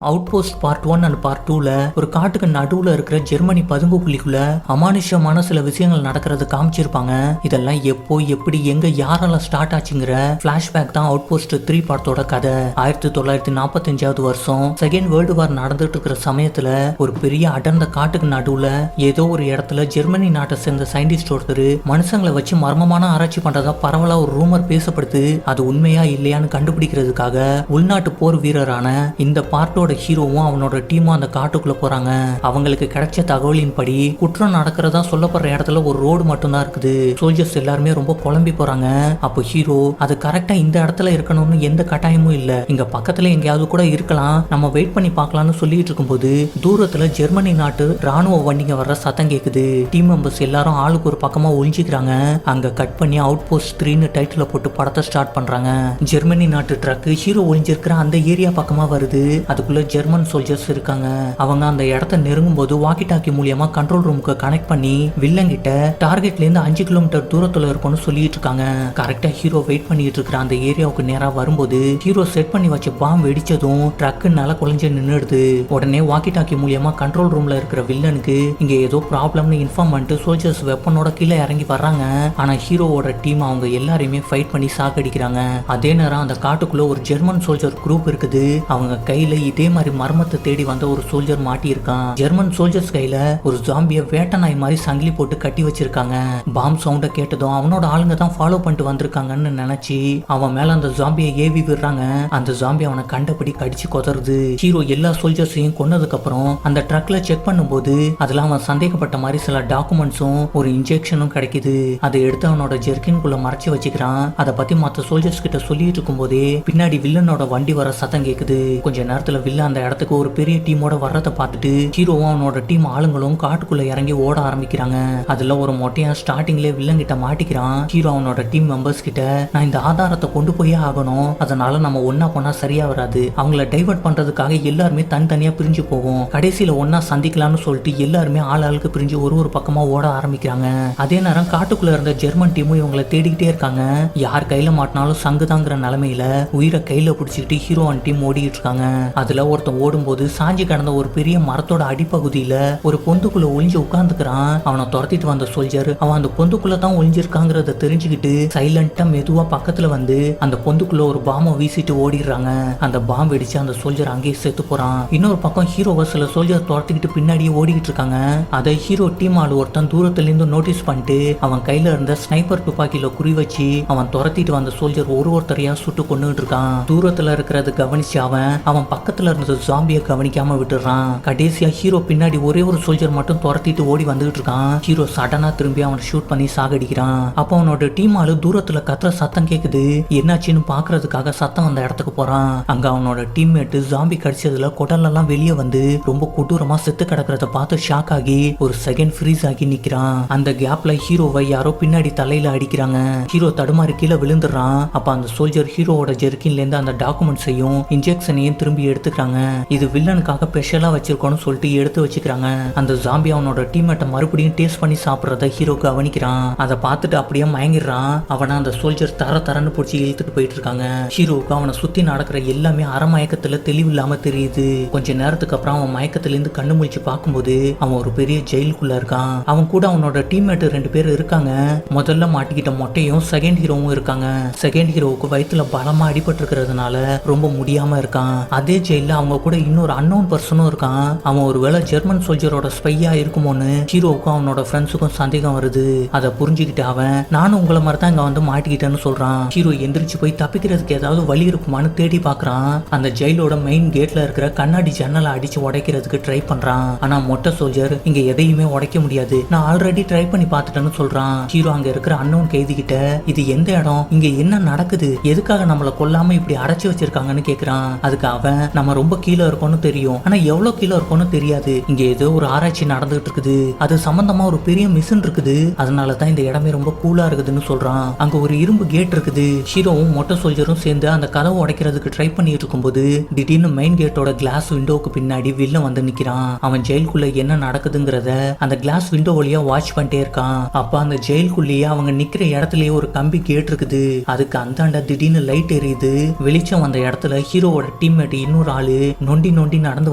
Out post part 1 and part 2ல ஒரு காட்டுக்கு நடுவுல இருக்கிற ஜெர்மனி பதுங்கு குழிக்குள்ள அமானுஷ்யமான சில விஷயங்கள் நடக்கிறது காமிச்சிருப்பாங்க. இதெல்லாம் எப்போ எப்படி எங்க யாரால ஸ்டார்ட் ஆச்சுங்கிற பிளாஷ்பேக் தான் அவுட் போஸ்ட் 3 படத்தோட கதை. 1945 வருஷம் செகண்ட் வேர்ல்டு வார் நடந்துட்டு இருக்கிற சமயத்துல ஒரு பெரிய அடர்ந்த காட்டுக்கு நடுவுல ஏதோ ஒரு இடத்துல ஜெர்மனி நாட்டை சேர்ந்த சயின்டிஸ்ட் ஒருத்தர் மனுஷங்களை வச்சு மர்மமான ஆராய்ச்சி பண்றதா பரவலா ஒரு ரூமர் பேசப்படுது. அது உண்மையா இல்லையான்னு கண்டுபிடிக்கிறதுக்காக உள்நாட்டு போர் வீரரான இந்த பார்ட்டோட ஹீரோவும் அவனோட டீமும் அந்த காட்டுக்குள்ள போறாங்க. அவங்களுக்கு கிடைச்ச தகவலின்படி குற்றம் நடக்கிறதா சொல்லப்படுற இடத்துல ஒரு ரோடு மட்டும்தான் இருக்குது. சோல்ஜர்ஸ் எல்லாருமே ரொம்ப குழம்பி போறாங்க. அப்போ ஹீரோ அது கரெக்டா இந்த இடத்துல இருக்கணும்னு எந்த கட்டாயமும் இல்ல, இங்க பக்கத்துல எங்கேயாவது கூட இருக்கலாம், நம்ம வெயிட் பண்ணி பார்க்கலாம்னு சொல்லிட்டு இருக்கும்போது தூரத்துல ஜெர்மனி நாட்டு ராணுவ வண்டிங்க வர்ற சத்தம் கேக்குது. டீம் மெம்பர்ஸ் எல்லாரும் ஆளுக்கு ஒரு பக்கமா ஒழிஞ்சிக்கிறாங்க. அங்க கட் பண்ணி அவுட் போஸ்ட் 3ன்னு டைட்டில் போட்டு படத்தை ஸ்டார்ட் பண்றாங்க. ஜெர்மனி நாட்டு ட்ரக் ஹீரோ ஒழிஞ்சிருக்கிற அந்த ஏரியா பக்கமா வருது. அதுக்குள்ள ஜெர்மன் சோல்ஜர்ஸ் இருக்காங்க. அவங்க அந்த இடத்த நெருங்கும் போது வாக்கி டாக்கி மூலியமா கண்ட்ரோல் ரூமுக்கு கனெக்ட் பண்ணி வில்லங்கிட்ட டார்கெட்ல இருந்து 5 கிலோமீட்டர் தூரத்துல இருக்கும்னு சொல்லிட்டு இருக்காங்க. கரெக்டா ஹீரோ வெயிட் பண்ணிட்டு இருக்கிற அந்த ஏரியாவுக்கு நேரா வரும்போது ஹீரோ செட் பண்ணி வச்ச பாம் வெடிச்சதும் ட்ரக் நல்லா குழஞ்சு நின்னுடுது. உடனே வாக்கி டாக்கி மூலியமா கண்ட்ரோல் ரூம்ல இருக்கிற வில்லனுக்கு இங்க ஏதோ ப்ராப்ளம்னு இன்ஃபார்ம் பண்ணிட்டு சோல்ஜர்ஸ் வெப்பனோட கீழே இறங்கி வர்றாங்க. ஆனா ஹீரோவோட டீம் அவங்க எல்லாரையுமே ஃபைட் பண்ணி சாகடிக்கிறாங்க. அதே நேரம் அந்த காட்டுக்குள்ள ஒரு ஜெர்மன் சோல்ஜர் குரூப் இருக்குது. அவங்க கையில இதே மாதிரி மர்மத்தை தேடி வந்த ஒரு சோல்ஜர் மாட்டி இருக்கான். ஜெர்மன் சோல்ஜர்ஸ் கையில ஒரு ஜாம்பிய வேட்டை நாய் மாதிரி சங்கிலி போட்டு கட்டி வச்சிருக்காங்க. பாம் சவுண்ட கேட்டதும் அவனோட ஆளுங்க தான் ஃபாலோ பண்ணிட்டு வந்திருக்காங்கன்னு நினைச்சு அவன் மேல அந்த ஜாம்பியை ஏவி விடுறாங்க. அந்த ஜாம்பி அவனை கண்டபடி கடிச்சு கொதறுது. ஹீரோ எல்லா சோல்ஜர்ஸையும் கொன்னதுக்கு அப்புறம் அந்த ட்ரக்ல செக் பண்ணும்போது அதுல அவன் சந்தேகப்பட்ட மாதிரி சில டாக்குமெண்ட்ஸும் ஒரு இன்ஜெக்ஷனும் கிடைக்குது. அதை எடுத்து அவனோட ஜெர்கின்குள்ள மறைச்சு வச்சுக்கிறான். அதை பத்தி மற்ற சோல்ஜர்ஸ் கிட்ட சொல்லிட்டு இருக்கும் போதே பின்னாடி வில்லனோட வண்டி வர சத்தம் கேக்குது. கொஞ்ச நேரத்துல வில்லன் அந்த இடத்துக்கு ஒரு பெரிய டீமோட வர்றதை பார்த்துட்டு ஹீரோவும் அவனோட டீம் ஆளுங்களும் காட்டுக்குள்ள இறங்கி ஓட ஆரம்பிக்கிறாங்க. அதுல ஒரு மொட்டையா ஸ்டார்டிங்ல வில்லன் கிட்ட மாட்டிக்கிறான். ஹீரோ அவனோட டீம் மெம்பர்ஸ் கிட்ட நான் இந்த ஆதாரத்தை கொண்டு போயே ஆகணும், அதனால நம்ம ஒன்னா போனா சரியா வராது, அவங்கள டைவர்ட் பண்றதுக்காக எல்லாருமே தனித்தனியா பிரிஞ்சு போவோம், கடைசியில ஒன்னா சந்திக்கலாம்னு சொல்லிட்டு எல்லாருமே ஆளுக்கு பிரிஞ்சு ஒரு பக்கமா ஓட ஆரம்பிக்கிறாங்க. அதே நேரம் காட்டுக்குள்ள இருந்த ஜெர்மன் டீமும் இவங்களை தேடிக்கிட்டே இருக்காங்க. யார் கையில மாட்டினாலும் சங்குதாங்கிற நிலைமையில உயிரை கையில பிடிச்சிக்கிட்டு ஹீரோ அண்ட் டீம் ஓடிட்டு இருக்காங்க. அதுல ஒருத்தன் ஓடும்போது சாஞ்சி கடந்த ஒரு பெரிய மரத்தோட அடிப்பகுதியில ஒரு பொந்துக்குள்ள ஒளிஞ்சு உட்கார்ந்துக்கிறான். அவனை துரத்திட்டு வந்த சோல்ஜர் அவன் அந்த பொந்துக்குள்ள தான் ஒளிஞ்சிருக்காங்கிறத தெரிஞ்சுக்கிட்டு சைலண்டா மெதுவா பக்கத்துல வந்து அந்த பொந்துக்குள்ள ஒரு பாம்பை வீசிட்டு ஓடிடுறாங்க. அந்த பாம்பு வெடிச்சு அந்த சோல்ஜர் அங்கேயே செத்து போறான். இன்னொரு பக்கம் ஹீரோவை சில சோல்ஜர் துரத்திக்கிட்டு பின்னாடியே ஓடிக்கிட்டு இருக்காங்க. அதை ஹீரோ டீம் ஆளு ஒருத்தன் தூரத்துல இருந்து நோட்டீஸ் பண்ணிட்டு அவன் கையில இருந்த ஸ்னைப்பர் துப்பாக்கியில குறி வச்சு அவன் துரத்திட்டு வந்த சோல்ஜர் ஒருத்தரையா சுட்டு கொண்டுகிட்டு இருக்கான். தூரத்துல இருக்கிறது கவனிச்சு அவன் பக்கத்துல இருந்த ஜாம்பியை கவனிக்காம விட்டுறான். கடைசியா ஹீரோ பின்னாடி ஒரே ஒரு சோல்ஜர் மட்டும் துரத்திட்டு ஓடி வந்துட்டு இருக்கான். ஹீரோ சடனா திரும்பி அவனை ஷூட் பண்ணி சாகடிக்கிறான். அப்போ அவனோட டீம் ஆளு தூரத்துல கத்துற சத்தம் கேக்குது. என்னாச்சுன்னு பாக்குறதுக்காக சத்தம் அந்த இடத்துக்கு போறான். அங்க அவனோட டீம்மேட் ஜாம்பி கடிச்சதுல குடலெல்லாம் வெளியே வந்து ரொம்ப கொடூரமா செத்து கிடக்கிறத பார்த்து ஷாக் ஆகி ஒரு செகண்ட் ஃப்ரீஸ் ஆகி நிக்கிறான். அந்த கேப்ல ஹீரோவை யாரோ பின்னாடி தலையில அடிக்கிறாங்க. ஹீரோ தடுமாறி கீழே விழுந்துடுறான். அப்ப அந்த சோல்ஜர் ஹீரோவோட ஜெர்கின்ல இருந்து அந்த டாக்குமெண்ட்ஸையும் இன்ஜெக்ஷனையும் திரும்பி எடுத்துக்கிறாங்க. இது வில்லனுக்காக ஸ்பெஷலா வச்சிருக்கோன்னு சொல்லிட்டு எடுத்து வச்சுக்கிறாங்க. அந்த ஜாம்பி அவனோட டீம்மேட்டை மறுபடியும் டேஸ்ட் பண்ணி சாப்பிட்றத ஹீரோ கவனிக்கிறான். அதை பார்த்துட்டு அப்படியே மயங்கிடுறான். அவனை அந்த சோல்ஜர் தரன்னு பிடிச்சி இழுத்துட்டு போயிட்டு இருக்காங்க. ஹீரோவுக்கு அவனை சுத்தி நடக்கிற எல்லாமே அறமயக்கத்துல தெளிவில்லாம தெரியுது. கொஞ்ச நேரத்துக்கு அப்புறம் அவன் மயக்கத்துல இருந்து கண்ணு முழிச்சு பார்க்கும்போது அவன் ஒரு பெரிய ஜெயிலுக்குள்ள இருக்கான். அவன் கூட அவனோட டீம்மேட் 2 பேர் இருக்காங்க. முதல்ல மாட்டிக்கிட்ட மொட்டையும் செகண்ட் ஹீரோவும் இருக்காங்க. செகண்ட் ஹீரோவுக்கு வயிற்றுல பலமா அடிபட்டு இருக்கிறதுனால ரொம்ப முடியாம இருக்கான். அதே ஜெயில அவங்க கூட இன்னொரு அன்னோன் பர்சனும் இருக்கான். அவன் ஒருவேளை ஜெர்மன் சோல்ஜரோட ஸ்பையா இருக்குமோன்னு ஹீரோவுக்கும் அவனோட ஃப்ரெண்ட்ஸுக்கும் சந்தேகம் வருது. அதை புரிஞ்சுக்கிட்டு அவன் நானும் உங்களை மாதிரி தான் இங்க வந்து மாட்டிக்கிட்டேன்னு சொல்றான். ஹீரோ எந்திரிச்சு போய் தப்பிக்கிறதுக்கு ஏதாவது வழி இருக்குமான்னு தேடி பாக்குறான். அந்த ஜெயிலோட மெயின் கேட்ல இருக்கிற கண்ணாடி ஜன்னலை அடிச்சு உடைக்கிறதுக்கு ட்ரை பண்றான். ஆனா மொட்டை சோல்ஜர் இங்க எதையுமே உடைக்க முடியாது, நான் ஆல்ரெடி ட்ரை பண்ணி பார்த்துட்டேன்னு சொல்றான். ஹீரோ அங்க இருக்கிற அன்னோன் கைதி கிட்ட இது எந்த இடம், இங்க என்ன நடக்குது, எதுக்காக நம்மள கொல்லாம இப்படி அடைச்சு வச்சிருக்காங்கன்னு கேக்குறான். அதுக்கு அவன் நம்ம ரொம்ப கீழே இருக்கோம்னு தெரியும், ஆனா எவ்வளவு கீழே இருக்கோம்னு தெரியாது, இங்க ஏதோ ஒரு ஆராய்ச்சி நடந்துட்டு இருக்குது, அது சம்பந்தமா ஒரு பெரிய மிஷின் இருக்குது, அதனாலதான் இந்த இடமே ரொம்ப கூலா இருக்குதுன்னு சொல்றான். அங்க ஒரு இரும்பு கேட் இருக்குது. ஹீரோவும் மொட்டை சோல்ஜரும் சேர்ந்து அந்த கதவை உடைக்கிறதுக்கு ட்ரை பண்ணிட்டு இருக்கும்போது திடீர்னு மெயின் கேட்டோட கிளாஸ் விண்டோவுக்கு பின்னாடி வில்லன் வந்து நிக்கிறான். அவன் ஜெயிலுக்குள்ள என்ன நடக்குதுங்கிறத அந்த கிளாஸ் விண்டோ வழியா வாட்ச் பண்ணிட்டே இருக்கான். அப்ப அந்த ஜெயிலுக்குள்ளேயே அவங்க நிக்கிற இடத்துலயே ஒரு கம்பி கேட் இருக்குது. அதுக்கு அந்தாண்ட திடீர்னு லைட் எரியுது. வெளிச்சம் அந்த இடத்துல ஹீரோவோட டீம்மேட் இன்னொரு ஆள் ஆளு நொண்டி நொண்டி நடந்து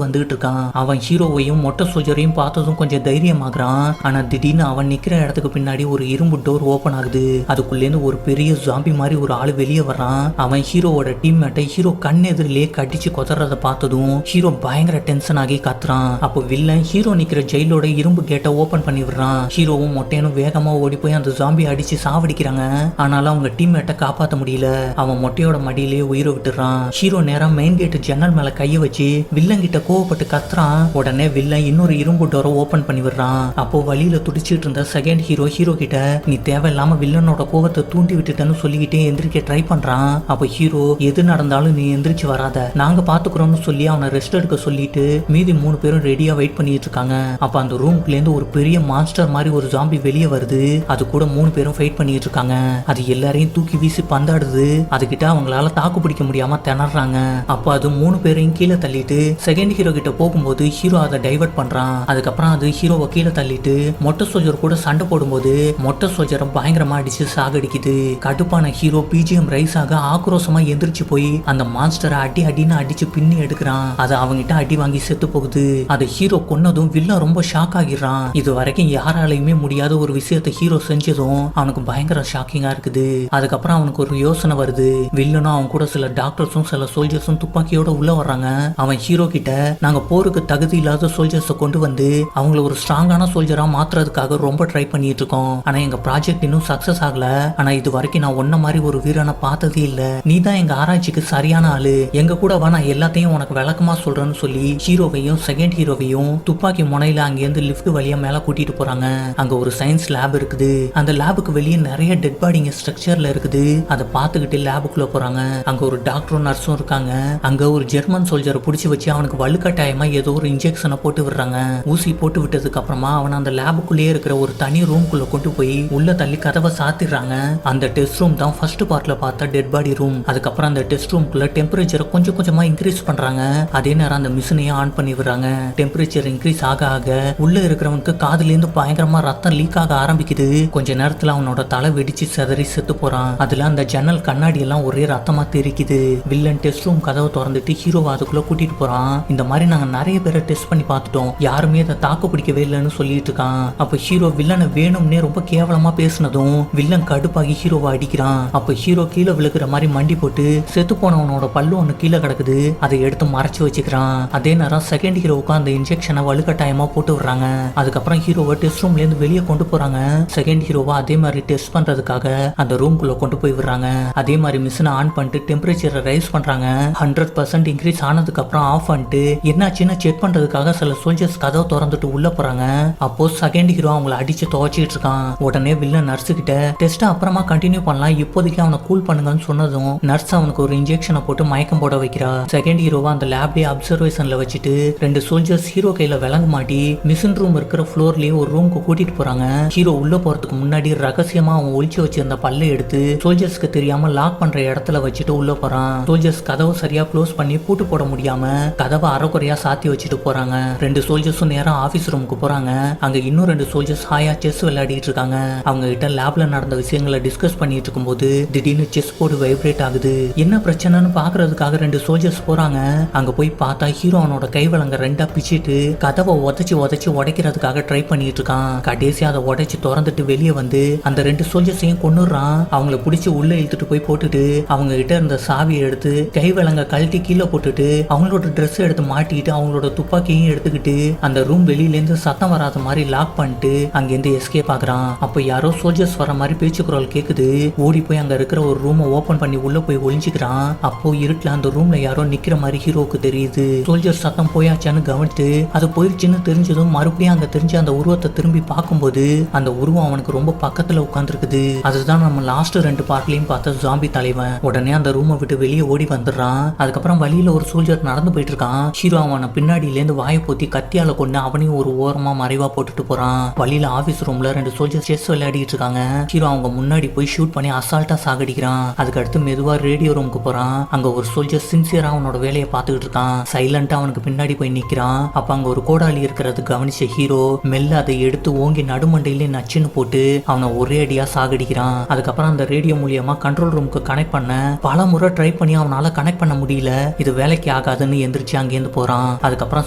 வந்துகிட்டு இருக்கான். அவன் ஹீரோவையும் மொட்டை சோல்ஜரையும் பார்த்ததும் கொஞ்சம் தைரியமாகறான். ஆனா திடீர்னு அவன் நிக்கிற இடத்துக்கு பின்னாடி ஒரு இரும்பு டோர் ஓபன் ஆகுது. அதுக்குள்ளேருந்து ஒரு பெரிய ஜாம்பி மாதிரி ஒரு ஆளு வெளியே வர்றான். அவன் ஹீரோவோட டீம்மேட்டை ஹீரோ கண் எதிரிலே கடிச்சு கொதறத பார்த்ததும் ஹீரோ பயங்கர டென்ஷன் ஆகி கத்துறான். அப்போ வில்லன் ஹீரோ நிக்கிற ஜெயிலோட இரும்பு கேட்டை ஓபன் பண்ணி விடுறான். ஹீரோவும் மொட்டையனும் வேகமா ஓடி போய் அந்த ஜாம்பி அடிச்சு சாவடிக்கிறாங்க. ஆனாலும் அவங்க டீம்மேட்டை காப்பாற்ற முடியல. அவன் மொட்டையோட மடியிலேயே உயிரை விட்டுறான். ஹீரோ நேரம் மெயின் கேட் ஜன்னல் மேல கைய வச்சு வில்லன் கிட்ட கோவப்பட்டு கத்துறான். உடனே வில்லன் இன்னொரு இரும்பு டோரை ஓபன் பண்ணி விடுறான். அப்போ வழியில துடிச்சிட்டு இருந்த செகண்ட் ஹீரோ கிட்ட நீ தேவையில்லாம வில்லனோட கோவத்தை தூண்டி விட்டுட்டேன்னு சொல்லிக்கிட்டே எந்திரிக்க ட்ரை பண்றான். அப்போ ஹீரோ எது நடந்தாலும் நீ எந்திரிச்சு வராத, நாங்க பாத்துக்கிறோம்னு சொல்லி அவனை ரெஸ்ட் எடுக்க சொல்லிட்டு மீதி 3 பேரும் ரெடியா வெயிட் பண்ணிட்டு இருக்காங்க. அப்ப அந்த ரூம்குள்ள இருந்து ஒரு பெரிய மான்ஸ்டர் மாதிரி ஒரு ஜாம்பி வெளியே வருது. அது கூட 3 பேரும் ஃபைட் பண்ணிட்டு இருக்காங்க. அது எல்லாரையும் தூக்கி வீசி பந்தாடுது. அதுகிட்ட அவங்களால தாக்கு பிடிக்க முடியாம திணறாங்க. அப்ப அது 3 பேரையும் கீழே தள்ளிட்டு செகண்ட் ஹீரோ கிட்ட போகும்போது ஹீரோ அதை டைவர்ட் பண்றான். அதுக்கப்புறம் அது ஹீரோவை கீழே தள்ளிட்டு மொட்டை சோல்ஜர் கூட சண்டை போடும்போது மொட்டை சோல்ஜரை பயங்கரமா அடிச்சு சாகடிக்குது. கடுப்பான ஹீரோ பிஜிஎம் ரைஸ் ஆக ஆக்ரோஷமா எந்திரிச்சு போய் அந்த மான்ஸ்டரை அடின்னு அடிச்சு பின்னி எடுக்கிறான். அது அவங்கிட்ட அடி வாங்கி செத்து போகுது. அது ஹீரோ கொன்னதும் வில்லன் ரொம்ப ஷாக் ஆகிடுறான். இது வரைக்கும் யாராலையுமே முடியாத ஒரு விஷயத்தை ஹீரோ செஞ்சதும் அவனுக்கு பயங்கர ஷாக்கிங்கா இருக்குது. அதுக்கப்புறம் அவனுக்கு ஒரு யோசனை வருது. வில்லனும் அவன் கூட சில டாக்டர்ஸும் சில சோல்ஜர்ஸும் துப்பாக்கியோட உள்ள வர்றாங்க. அவன் ஹீரோ கிட்ட நாங்க போருக்கு தகுதி இல்லாத சோல்ஜர்ஸை கொண்டு வந்து அவங்கள ஒரு ஸ்ட்ராங்கான சோல்ஜரா மாத்துறதுக்காக ரொம்ப ட்ரை பண்ணிட்டு இருக்கோம். ஆனா எங்க ப்ராஜெக்ட் இன்னும் சக்சஸ் ஆகல. ஆனா இது வரைக்கும் நான் ஒன்ன மாதிரி ஒரு வீரனை பார்த்ததே இல்ல. நீ தான் எங்க ஆராய்ச்சிக்கு சரியான ஆளு, எங்க கூட வா, நான் எல்லாத்தையும் உனக்கு விளக்கமா சொல்றேன்னு சொல்லி ஹீரோவையும் செகண்ட் ஹீரோவையும் துப்பாக்கி முனையில அங்கிருந்து லிஃப்ட் வழியா மேல கூட்டிட்டு போறாங்க. அங்க ஒரு சயின்ஸ் லேப் இருக்குது. அந்த லேபுக்கு வெளியே நிறைய டெட் பாடிங்க ஸ்ட்ரக்சர்ல இருக்குது. அதை பார்த்துக்கிட்டு லேபுக்குள்ள போறாங்க. அங்க ஒரு டாக்டரும் நர்ஸும் இருக்காங்க. அங்க ஒரு ஜெர்மன் சோல்ஜரை பிடிச்சி வச்சு அவனுக்கு வலுக்கட்டாயமா ஏதோ ஒரு இன்ஜெக்ஷனை போட்டு விடுறாங்க. ஊசி போட்டு விட்டதுக்கு அப்புறமா அவன் அந்த லேபுக்குள்ளேயே இருக்கிற ஒரு தனி ரூம்குள்ள கொண்டு போய் உள்ள தள்ளி கதவை சாத்திடுறாங்க. அந்த டெஸ்ட் ரூம் தான் ஃபர்ஸ்ட் பார்ட்ல பார்த்த டெட் பாடி ரூம். அதுக்கப்புறம் அந்த டெஸ்ட் ரூம்குள்ள டெம்பரேச்சரை கொஞ்சம் கொஞ்சமா இன்க்ரீஸ் பண்றாங்க. அதே நேரம் அந்த மிஷினையும் ஆன் பண்ணி விடுறாங்க. டெம்பரேச்சர் இன்க்ரீஸ் ஆக ஆக உள்ள இருக்கிறவனுக்கு காதுல இருந்து பயங்கரமா ரத்தம் லீக் ஆக ஆரம்பிக்குது. கொஞ்ச நேரத்துல அவனோட தலை வெடிச்சு செதறி செத்து போறான். அதுல அந்த ஜன்னல் கண்ணாடி எல்லாம் ஒரே ரத்தமா தெரிக்குது. வில்லன் டெஸ்ட் ரூம் கதவை திறந்துட்டு ஹீரோவை அதுக்குள்ள கூட்டிட்டு போறான். இந்த மாதிரி நாங்க நிறைய பேரை டெஸ்ட் பண்ணி பார்த்துட்டோம், யாருமே அதை தாக்கு பிடிக்கவே இல்லைன்னு சொல்லிட்டு இருக்கான். அப்ப ஹீரோ வில்லனை வேணும்னே ரொம்ப கேவலமா பேசினதும் வில்லன் கடுப்பாகி ஹீரோவை அடிக்கிறான். அப்ப ஹீரோ கீழே விழுக்கிற மாதிரி மண்டி போட்டு செத்து போனவனோட பல்லு ஒண்ணு கீழே கிடக்குது. அதை எடுத்து மறைச்சு வச்சுக்கிறான். அதே நேரம் செகண்ட் ஹீரோவுக்கு அந்த இன்ஜெக்ஷனை வலுக்கட்டாயமா போட்டு விடுறாங்க. அதுக்கப்புறம் ஹீரோவை டெஸ்ட் ரூம்ல இருந்து வெளியே கொண்டு போறாங்க. செகண்ட் ஹீரோவை அதே மாதிரி டெஸ்ட் பண்றதுக்காக அந்த ரூம்குள்ள கொண்டு போய் விடுறாங்க. அதே மாதிரி மிஷினை ஆன் பண்ணிட்டு டெம்பரேச்சரை ரைஸ் பண்றாங்க. 100% இன்க்ரீஸ் ஆனதுக்கு அப்புறம் ஆஃப் பண்ணிட்டு என்னாச்சுன்னு செக் பண்றதுக்காக சில சோல்ஜர்ஸ் கதவை திறந்துட்டு உள்ள போறாங்க. அப்போ செகண்ட் ஹீரோ அவங்களை அடிச்சு துவைச்சிட்டு இருக்கான். உடனே வில்லன் நர்ஸ் கிட்ட டெஸ்ட் அப்புறமா கண்டினியூ பண்ணலாம், இப்போதைக்கு அவனை கூல் பண்ணுங்கன்னு சொன்னதும் நர்ஸ் அவனுக்கு ஒரு இன்ஜெக்ஷனை போட்டு மயக்கம் போட வைக்கிறா. செகண்ட் ஹீரோவா அந்த லேப்லயே அப்சர்வேஷன்ல வச்சுட்டு 2 சோல்ஜர்ஸ் ஹீரோ கையில விலங்கு மாட்டி மிஷின் ரூம் இருக்கிற ஃப்ளோர்லயே ஒரு ரூமுக்கு கூட்டிட்டு போறாங்க. ஹீரோ உள்ள போறதுக்கு முன்னாடி ரகசியமா அவன் ஒளிச்சு வச்சிருந்த பல்லை எடுத்து சோல்ஜர்ஸ்க்கு தெரியாம லாக் பண்ற இடத்துல வச்சுட்டு உள்ள போறான். சோல்ஜர்ஸ் கதவை சரியா க்ளோஸ் பண்ணி பூட்டு போட முடியாம கதவை அரைக்குறையா சாத்தி வச்சுட்டு போறாங்க. 2 சோல்ஜர்ஸும் நேரம் ஆபீஸ் ரூமுக்கு போறாங்க. அங்க இன்னும் 2 சோல்ஜர்ஸ் ஹாயா செஸ் விளையாடிட்டு இருக்காங்க. அவங்க கிட்ட லேப்ல நடந்த விஷயங்களை டிஸ்கஸ் பண்ணிட்டு இருக்கும்போது திடீர்னு செஸ் போர்டு வைப்ரேட் ஆகுது. என்ன பிரச்சனைன்னு பாக்குறதுக்காக 2 சோல்ஜர்ஸ் போறாங்க. அங்க போய் பார்த்தா ஹீரோ அவனோட கை விலங்க 2ஆ பிச்சிட்டு கதவை உதைச்சு உடைக்கிறதுக்காக ட்ரை பண்ணிட்டு இருக்கான். கடைசி அதை உடைச்சு திறந்துட்டு வெளியே வந்து அந்த 2 சோல்ஜர்ஸையும் கொன்னுறான். அவங்கள பிடிச்சி உள்ள இழுத்துட்டு போய் போட்டுட்டு அவங்க கிட்ட இருந்த சாவியை எடுத்து கை விலங்க கழட்டி கீழே போட்டுட்டு அவங்களோட ட்ரெஸ் எடுத்து மாட்டிட்டு அவங்களோட துப்பாக்கியையும் எடுத்துக்கிட்டு அந்த ரூம் வெளியில இருந்து சத்தம் வராத மாதிரி லாக் பண்ணிட்டு அங்கிருந்து எஸ்கேப் ஆகுறான். அப்போ யாரோ சோல்ஜர்ஸ் வர மாதிரி பேச்சு குரல் கேக்குது. ஓடி போய் அங்க இருக்கிற ஒரு ரூமை ஓபன் பண்ணி உள்ள போய் ஒளிஞ்சுக்கிறான். அப்போ இருட்டுல அந்த ரூம்ல யாரோ நிக்கிற மாதிரி ஹீரோக்கு தெரியுது. சோல்ஜர் சத்தம் போயாச்சான்னு கவனித்து அது போயிருச்சுன்னு தெரிஞ்சதும் மறுபடியும் அங்க தெரிஞ்ச அந்த உருவத்தை திரும்பி பார்க்கும்போது அந்த உருவம் அவனுக்கு ரொம்ப பக்கத்துல உட்கார்ந்துருக்குது. அதுதான் நம்ம லாஸ்ட் 2 பார்ட்லயும் பார்த்த ஜாம்பி தலைவன். உடனே அந்த ரூமை விட்டு வெளியே ஓடி வந்துடுறான். அதுக்கப்புறம் வழியில ஒரு சோல்ஜர் நடந்து போயிட்டு இருக்கான். ஹீரோ அவனை பின்னாடியில இருந்து வாயை போத்தி கத்தியால கொண்டு அவனையும் ஒரு ஓரமா மறைவா போட்டுட்டு போறான். வழியில ஆபீஸ் ரூம்ல 2 சோல்ஜர்ஸ் செஸ் விளையாடிட்டு இருக்காங்க. ஹீரோ அவங்க முன்னாடி போய் ஷூட் பண்ணி அசால்ட்டா சாகடிக்கிறான். அதுக்கு அடுத்து மெதுவா ரேடியோ ரூமுக்கு போறான். அங்க ஒரு சோல்ஜர் சின்சியரா அவனோட வேலையை பார்த்துக்கிட்டு இருக்கான். சைலண்டா அவனுக்கு பின்னாடி போய் நிக்கிறான். அப்ப அங்க ஒரு கோடாலி இருக்கிறது கவனிச்ச ஹீரோ மெல்ல அதை எடுத்து ஓங்கி நடுமண்டையில நச்சுன்னு போட்டு அவனை ஒரே அடியா சாகடிக்கிறான். அதுக்கப்புறம் அந்த ரேடியோ மூலியமா கண்ட்ரோல் ரூமுக்கு கனெக்ட் பண்ண பல முறை ட்ரை பண்ணி அவனால கனெக்ட் பண்ண முடியல. இது வேலைக்கு வேலைக்கு ஆகாதுன்னு எந்திரிச்சு அங்கேருந்து போறான். அதுக்கப்புறம்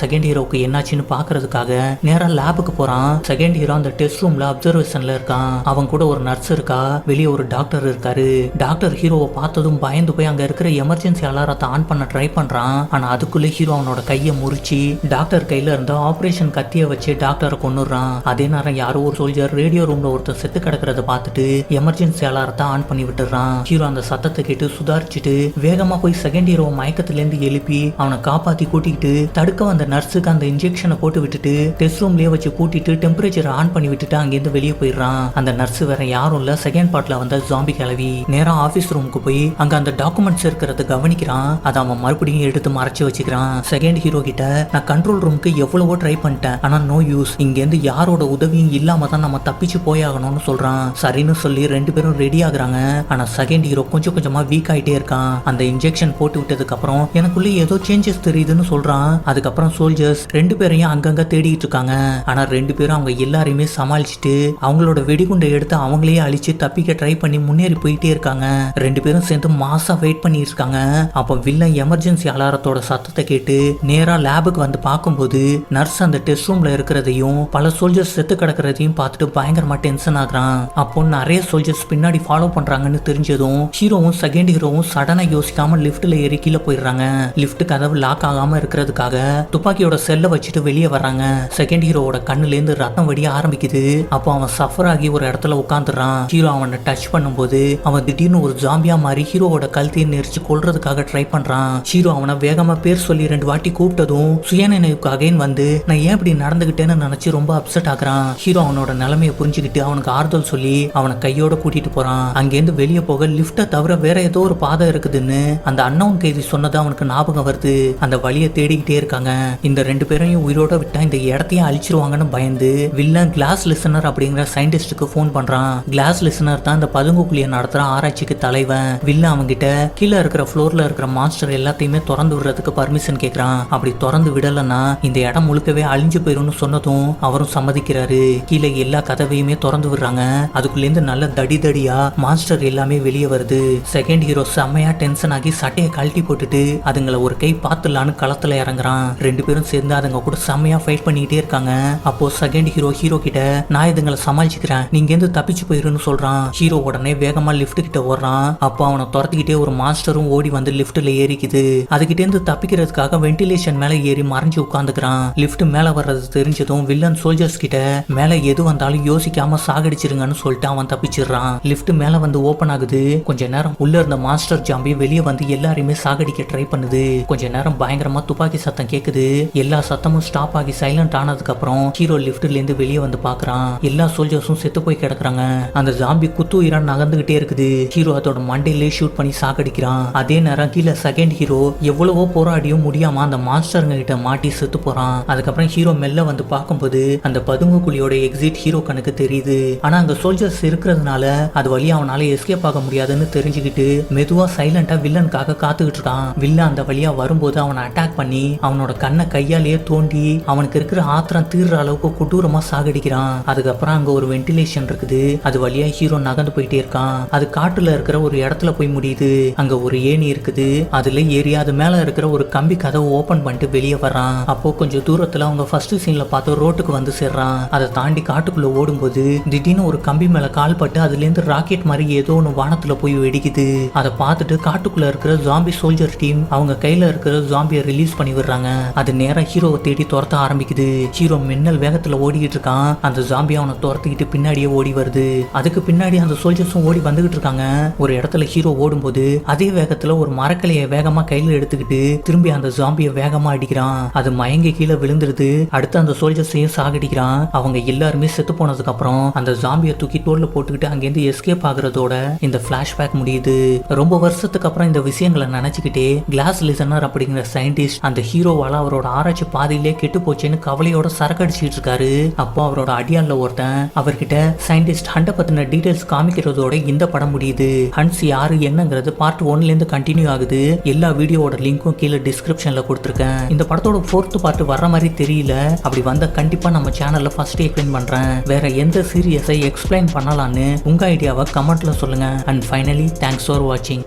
செகண்ட் ஹீரோக்கு என்னாச்சுன்னு பாக்குறதுக்காக நேரா லேபுக்கு போறான். செகண்ட் ஹீரோ அந்த டெஸ்ட் ரூம்ல அப்சர்வேஷன்ல இருக்கான். அவன் கூட ஒரு நர்ஸ் இருக்கா, வெளியே ஒரு டாக்டர் இருக்காரு. டாக்டர் ஹீரோவை பார்த்ததும் பயந்து போய் அங்க இருக்கிற எமர்ஜென்சி அலாரத்தை ஆன் பண்ண ட்ரை பண்றான். ஆனா அதுக்குள்ள ஹீரோ அவனோட கையை முறிச்சு டாக்டர் கையில இருந்த ஆபரேஷன் கத்திய வச்சு டாக்டரை கொன்னுறான். அதே நேரம் யாரோ ஒரு சோல்ஜர் ரேடியோ ரூம்ல ஒருத்தர் செத்து கிடக்கிறத பார்த்துட்டு எமர்ஜென்சி அலாரத்தை ஆன் பண்ணி விட்டுறான். ஹீரோ அந்த சத்தத்தை கேட்டு சுதாரிச்சுட்டு வேகமா போய் செகண்ட் ஹீரோ மயக்கத்துல இருந்து எழுப்பி அவனை காப்பாத்தி கூட்டிட்டு தடுக்க வந்த நர்ஸுக்கு அந்த இன்ஜெக்ஷனை போட்டு விட்டுட்டு டெஸ்ட் ரூம்லயே வச்சு கூட்டிட்டு டெம்பரேச்சர் ஆன் பண்ணி விட்டுட்டு அங்கிருந்து வெளியே போயிடுறான். அந்த நர்ஸ் வேற யாரும் இல்ல, செகண்ட் பார்ட்ல வந்த ஜாம்பி கிளவி. நேரா ஆபீஸ் ரூமுக்கு போய் அங்க அந்த டாக்குமெண்ட்ஸ் இருக்கிறத கவனிக்கிறான். அதை அவன் மறுபடியும் எடுத்து மறைச்சு வச்சுக்கிறான். செகண்ட் ஹீரோ கிட்ட நான் கண்ட்ரோல் ரூமுக்கு எவ்வளவோ ட்ரை பண்ணிட்டேன், ஆனா நோ யூஸ், இங்க இருந்து யாரோட உதவியும் இல்லாம தான் நம்ம தப்பிச்சு போயாகணும்னு சொல்றான். சரின்னு சொல்லி ரெண்டு பேரும் ரெடி ஆகுறாங்க. ஆனா செகண்ட் ஹீரோ கொஞ்சம் கொஞ்சமா வீக் ஆயிட்டே இருக்கான். அந்த இன்ஜெக்ஷன் போட்டு விட்டதுக்கு அப்புறம் எனக்குள்ள ஏதோ சேஞ்சஸ் தெரியுதுன்னு சொல்றான். அதுக்கப்புறம் சோல்ஜர்ஸ் ரெண்டு பேரையும் அங்கங்க தேடிட்டு இருக்காங்க. ஆனா ரெண்டு பேரும் அவங்க எல்லாரையுமே சமாளிச்சுட்டு அவங்களோட வெடிகுண்டை எடுத்து அவங்களையே அழிச்சு தப்பிக்க ட்ரை பண்ணி முன்னேறி போயிட்டே இருக்காங்க. ரெண்டு பேரும் சேர்ந்து மாசா வெயிட் பண்ணி இருக்காங்க. அப்போ வில்லன் எமர்ஜென்சி அலாரத்தோட சத்தத்தை கேட்டு நேரா லேபுக்கு வந்து பார்க்கும்போது நர்ஸ் அந்த டெஸ்ட் ரூம்ல இருக்கிறதையும் பல சோல்ஜர்ஸ் செத்து கிடக்கிறதையும் பார்த்துட்டு பயங்கரமா டென்ஷன் ஆகுறான். அப்போ நிறைய சோல்ஜர்ஸ் பின்னாடி ஃபாலோ பண்றாங்கன்னு தெரிஞ்சதும் ஹீரோவும் செகண்ட் ஹீரோவும் சடனா யோசிக்காம லிஃப்ட்ல ஏறி கீழே போயிடுறாங்க. லிஃப்ட் கதவு லாக் ஆகாம இருக்கிறதுக்காக துப்பாக்கியோட செல்ல வச்சுட்டு வெளியே வர்றாங்க. செகண்ட் ஹீரோவோட கண்ணுல இருந்து ரத்தம் வடிய ஆரம்பிக்குது. அப்போ அவன் சஃபர் ஆகி ஒரு இடத்துல உட்காந்துறான். ஹீரோ அவனை டச் பண்ணும்போது அவன் திடீர்னு ஒரு ஜாம்பியா மாதிரி ஹீரோவோட கழுத்தையை நெரிச்சு கொல்றதுக்காக ட்ரை பண்றான். ஹீரோ அவனை வேகமா பேர் சொல்லி 2 வாட்டி கூப்பிட்டதும் சுயநினைவுக்கு அகைன் வந்து நான் ஏன் இப்படி நடந்துகிட்டேன்னு நினைச்சு ரொம்ப அப்செட் ஆகுறான். ஹீரோ அவனோட நிலைமையை புரிஞ்சுக்கிட்டு அவனுக்கு ஆறுதல் சொல்லி அவனை கையோட கூட்டிட்டு போறான். அங்கேருந்து வெளியே போக லிஃப்ட்டை தவிர வேற ஏதோ ஒரு பாதை இருக்குதுன்னு அந்த அன்னவுன் கைதி சொன்னது அவனுக்கு ஞாபகம் வருது. அந்த வழியை தேடிக்கிட்டே இருக்காங்க. இந்த 2 பேரையும் உயிரோட விட்டா இந்த இடத்தையும் அழிச்சிருவாங்கன்னு பயந்து வில்லன் கிளாஸ் லிசனர் அப்படிங்கிற சயின்டிஸ்டுக்கு போன் பண்றான். கிளாஸ் லிசனர் தான் இந்த பதுங்குக்குழியை நடத்துற ஆராய்ச்சிக்கு தலைவன். வில்லன் அவங்கிட்ட கீழே இருக்கிற ஃப்ளோர்ல இருக்கிற மான்ஸ்டர் எல்லாத்தையுமே திறந்து விடுறதுக்கு பர்மிஷன் கேட்கறான். அப்படி திறந்து விடலன்னா இந்த இடம் முழுக்கவே அழிஞ்சு போயிரும்னு சொன்னதும் அவரும் சம்மதிக்கிறாரு. கீழே எல்லா கதவையுமே திறந்து விடுறாங்க. அதுக்குள்ள இருந்து நல்ல தடியா மான்ஸ்டர் எல்லாமே வெளியே வருது. செகண்ட் ஹீரோ செம்மையா டென்ஷன் ஆகி சட்டையை கழட்டி போட்டுட்டு அதுங்களை ஒரு கை பார்த்துலான்னு களத்துல இறங்குறான். 2 பேரும் சேர்ந்து அதுங்க கூட செம்மையா ஃபைட் பண்ணிக்கிட்டே இருக்காங்க. அப்போ செகண்ட் ஹீரோ கிட்ட நான் இதுங்களை சமாளிச்சுக்கிறேன், நீங்க இருந்து தப்பிச்சு போயிருன்னு சொல்றான். ஹீரோ உடனே வேகமா லிஃப்ட் கிட்ட ஓடுறான். அப்போ அவனை துரத்திக்கிட்டே ஒரு மாஸ்டரும் ஓடி வந்து லிஃப்ட்ல ஏறிக்குது. அதுகிட்ட இருந்து தப்பிக்கிறதுக்காக வென்டிலேஷன் மேல ஏறி மறைஞ்சு உட்காந்துக்கிறான். லிஃப்ட் மேல வர்றது தெரிஞ்சதும் வில்லன் சோல்ஜர்ஸ் கிட்ட மேல எது வந்தாலும் யோசிக்காம சாகடிச்சிருங்கன்னு சொல்லிட்டு அவன் தப்பிச்சிடுறான். லிஃப்ட் மேல வந்து ஓபன் ஆகுது. கொஞ்ச நேரம் உள்ள இருந்த மாஸ்டர் ஜாம்பி வெளியே வந்து எல்லாரையுமே சாகடிக்க ட்ரை பண்ணுது. கொஞ்ச நேரம் பயங்கரமா துப்பாக்கி சத்தம் கேக்குது. எல்லா சத்தமும் ஸ்டாப் ஆகி சைலண்ட் ஆனதுக்கு அப்புறம் ஹீரோ லிஃப்ட்ல இருந்து வெளியே வந்து பாக்குறான். எல்லா சோல்ஜர்ஸும் செத்து போய் கிடக்குறாங்க. அந்த ஜாம்பி குத்து உயிரா நகர்ந்துகிட்டே இருக்குது. ஹீரோ அதோட மண்டையிலே ஷூட் பண்ணி சாகடிக்கிறான். அதே நேரம் கீழே செகண்ட் ஹீரோ எவ்வளவோ போராடியும் முடியாம அந்த மாஸ்டருங்க கிட்ட மாட்டி செத்து போறான். அதுக்கப்புறம் ஹீரோ மெல்ல வந்து பார்க்கும்போது அந்த பதுங்கு குழியோட எக்ஸிட் ஹீரோ கணக்கு தெரியுது. ஆனா அங்க சோல்ஜர்ஸ் இருக்கிறதுனால அது வழியா அவனால எஸ்கேப் ஆக முடியாதுன்னு தெரிஞ்சுக்கிட்டு மெதுவா சைலண்டா வில்லனுக்காக காத்துக்கிட்டு இருக்கான். வில்லன் அந்த வழியா வரும்போது அவனை அட்டாக் பண்ணி அவனோட கண்ணை கையாலேயே தோண்டி அவனுக்கு இருக்கிற ஆத்திரம் தீர்ற அளவுக்கு கொடூரமா சாகடிக்கிறான். அதுக்கப்புறம் அங்க ஒரு வென்டிலேஷன் இருக்குது. அது வழியா ஹீரோ நகர்ந்து போயிட்டே இருக்கான். அது காட்டுல இருக்கிற ஒரு இடத்துல போய் முடியுது. அங்க ஒரு ஏணி இருக்குது. அதுல ஏறி அது மேல இருக்கிற ஒரு கம்பி கதவை ஓபன் பண்ணிட்டு வெளியே வர்றான். அப்போ கொஞ்சம் தூரத்துல அவங்க ஃபர்ஸ்ட் சீன்ல பார்த்து ரோட்டுக்கு வந்து சேர்றான். அதை தாண்டி காட்டுக்குள்ள ஓடும்போது திடீர்னு ஒரு கம்பி மேல கால் பட்டு அதுல இருந்து ராக்கெட் மாதிரி ஏதோ ஒன்று வானத்துல போய் வெடிக்குது. அதை பார்த்துட்டு காட்டுக்குள்ள இருக்கிற ஜாம்பி சோல்ஜர் டீம் அவங்க கையில இருக்கிற ஜாம்பியை ரிலீஸ் பண்ணி விடுறாங்க. அது நேரா ஹீரோவை தேடி துரத்த ஆரம்பிக்குது. ஹீரோ மின்னல் வேகத்துல ஓடிக்கிட்டு இருக்கான். அந்த ஜாம்பி அவனை துரத்திக்கிட்டு பின்னாடியே ஓடி வருது. அதுக்கு பின்னாடி அந்த சோல்ஜர்ஸும் ஓடி வந்துகிட்டு இருக்காங்க. ஒரு இடத்துல ஹீரோ ஓடும்போது அதே வேகத்துல ஒரு மரக்கலையை வேகமா கையில எடுத்துக்கிட்டு திரும்பி அந்த ஜாம்பியை வேகமா அடிக்கிறான். அது மயங்கி கீழே விழுந்துருது. அடுத்து அந்த சோல்ஜர்ஸையும் சாகடிக்கிறான். அவங்க எல்லாருமே செத்து போனதுக்கு அப்புறம் அந்த ஜாம்பியை தூக்கி தோல்ல போட்டுக்கிட்டு அங்கேருந்து எஸ்கேப் ஆகுறதோட இந்த பிளாஷ்பேக் முடியுது. ரொம்ப வருஷத்துக்கு அப்புறம் இந்த விஷயங்களை நினைச்சுக்கிட்டே கிளாஸ் லிசனர் அப்படிங்கிற சயின்டிஸ்ட் அந்த ஹீரோவால அவரோட ஆராய்ச்சி பாதையிலே கெட்டு போச்சேன்னு கவலையோட சரக்கடிச்சிட்டு இருக்காரு. அப்போ அவரோட அடியான்ல ஒருத்தன் அவர்கிட்ட சயின்டிஸ்ட் ஹண்டை பத்தின டீடைல்ஸ் காமிக்கிறதோட இந்த படம் முடியுது. ஹன்ஸ் யாரு என்னங்கிறது பார்ட் 1ல இருந்து கண்டினியூ ஆகுது. எல்லா வீடியோவோட லிங்க்கும் கீழே டிஸ்கிரிப்ஷன்ல கொடுத்துருக்கேன். இந்த படத்தோட 4th பார்ட் வர்ற மாதிரி தெரியல. அப்படி வந்தா கண்டிப்பா நம்ம சேனல்ல ஃபர்ஸ்ட் எக்ஸ்பிளைன் பண்றேன். வேற எந்த சீரியஸை எக்ஸ்பிளைன் பண்ணலான்னு உங்க ஐடியாவை கமெண்ட்ல சொல்லுங்க. அண்ட் ஃபைனலி தேங்க்ஸ் ஃபார் வாட்சிங்.